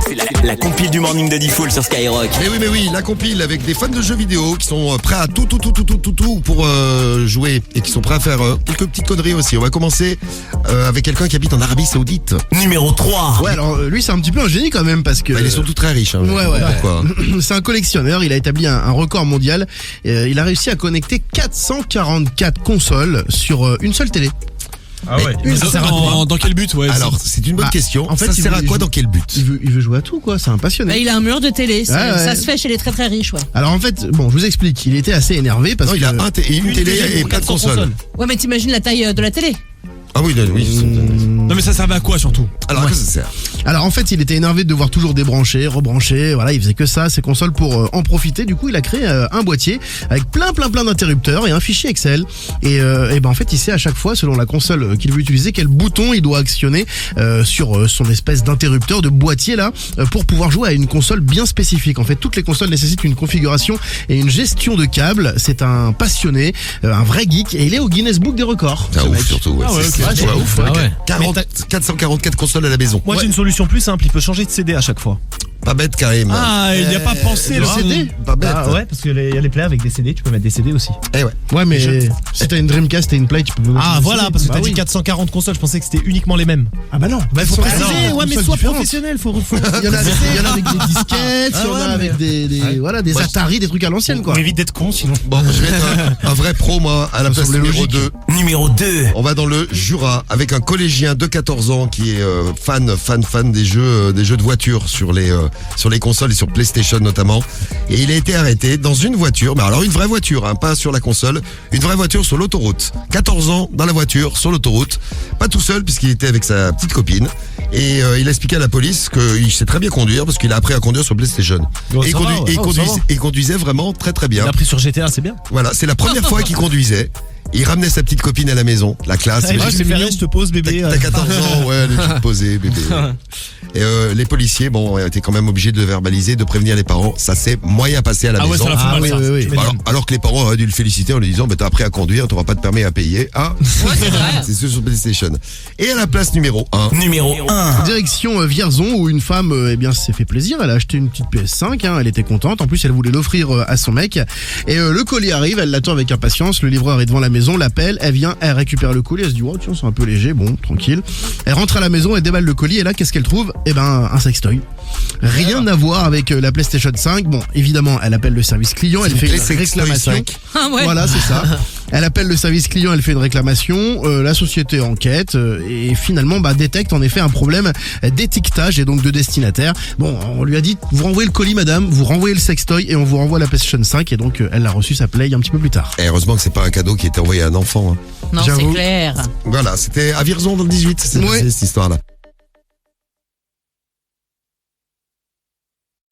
C'est la compile du morning de Diffoul sur Skyrock. Mais oui, la compile avec des fans de jeux vidéo qui sont prêts à tout pour jouer et qui sont prêts à faire quelques petites conneries aussi. On va commencer avec quelqu'un qui habite en Arabie Saoudite. Numéro 3. Ouais, alors lui c'est un petit peu un génie quand même parce que... Bah, ils sont tous très riches. Hein, Ouais. Pourquoi C'est un collectionneur, il a établi un record mondial. Il a réussi à connecter 444 consoles sur une seule télé. Ah ouais. Ça sert à quoi Dans quel but, ouais. Alors, c'est une bonne question. en fait, ça il sert à veut- quoi, dans quel but Il veut jouer à tout quoi, c'est un passionné. Bah, il a un mur de télé, Ouais. ça se fait chez les très très riches, ouais. Alors en fait, bon, je vous explique, il était assez énervé parce Non, que... il a une télé et plein de consoles. Ouais, mais t'imagines la taille de la télé. Ah oui. Non mais ça servait à quoi surtout? Alors, à quoi ça sert Alors en fait, il était énervé de devoir toujours débrancher, rebrancher, voilà, il faisait que ça, ses consoles pour en profiter. Du coup, il a créé un boîtier avec plein d'interrupteurs et un fichier Excel. Et ben en fait, il sait à chaque fois, selon la console qu'il veut utiliser, quel bouton il doit actionner sur son espèce d'interrupteur de boîtier là pour pouvoir jouer à une console bien spécifique. En fait, toutes les consoles nécessitent une configuration et une gestion de câbles. C'est un passionné, un vrai geek, et il est au Guinness Book des records. C'est ce ouf mec. surtout. Ouais, Ah ouais, c'est ok. c'est ouf. Ah ouais. 444 consoles à la maison. Moi j'ai une solution plus simple, il peut changer de CD à chaque fois. Pas bête, Karim. Ah, il n'y a pas pensé le là. CD Pas bête. Ah ouais, parce qu'il y a les players avec des CD, tu peux mettre des CD aussi. Eh ouais. Ouais, mais si t'as une Dreamcast et une Play, tu peux mettre Ah des voilà, CD. parce que Bah t'as dit oui. 440 consoles, je pensais que c'était uniquement les mêmes. Ah bah non, Bah faut Sont- préciser, non, ouais mais consoles sois différentes. professionnel, faut... Il y en a avec des disquettes, Ah il y en ouais, a mais- avec des voilà, des Moi, Atari, des trucs à l'ancienne quoi. On évite d'être con sinon. Bon, je vais être un vrai pro, moi, à la Ça place semblait numéro logique. 2. Numéro 2. On va dans le Jura avec un collégien de 14 ans qui est fan des jeux de voitures sur les consoles et sur PlayStation notamment. Et il a été arrêté dans une voiture, mais alors une vraie voiture, hein, pas sur la console, une vraie voiture sur l'autoroute. 14 ans dans la voiture sur l'autoroute, pas tout seul puisqu'il était avec sa petite copine. Et il a expliqué à la police qu'il sait très bien conduire parce qu'il a appris à conduire sur PlayStation. Bon, Et ça va, ouais. il conduisait vraiment très très bien. Il a pris sur GTA, c'est bien. Voilà, c'est la première fois qu'il conduisait. Il ramenait sa petite copine à la maison, la classe. Ouais, je te pose bébé. T'as 14 ans, ouais, le truc posé, bébé. Et les policiers, bon, étaient quand même obligés de le verbaliser, de prévenir les parents. Ça s'est moyen passé à la Ah ouais, maison. ça la fout mal oui, ça. oui, oui. Tu m'étonnes. Alors que les parents auraient dû le féliciter en lui disant, bah, t'as appris à conduire, t'auras pas de permis à payer. Ah, c'est sûr sur PlayStation. Et à la place numéro 1. Numéro 1. Direction Vierzon où une femme eh bien s'est fait plaisir, elle a acheté une petite PS5, hein, elle était contente, en plus elle voulait l'offrir à son mec. Et le colis arrive, elle l'attend avec impatience, le livreur est devant la maison, l'appelle, elle vient, elle récupère le colis, elle se dit oh tiens c'est un peu léger, bon tranquille. Elle rentre à la maison, elle déballe le colis et là qu'est-ce qu'elle trouve? Eh ben un sextoy. Rien à voir avec la PlayStation 5. Bon, évidemment, elle appelle le service client, elle fait une réclamation. Ah ouais. Voilà, c'est ça. Elle appelle le service client, elle fait une réclamation. La société enquête et finalement détecte en effet un problème d'étiquetage et donc de destinataire. Bon, on lui a dit vous renvoyez le colis, madame, vous renvoyez le sextoy et on vous renvoie la PlayStation 5 et donc elle a reçu sa Play un petit peu plus tard. Et heureusement que c'est pas un cadeau qui était envoyé à un enfant. Hein. Non, c'est J'avoue. clair. Voilà, c'était à Vierzon dans le 18, c'est Ouais. cette histoire-là.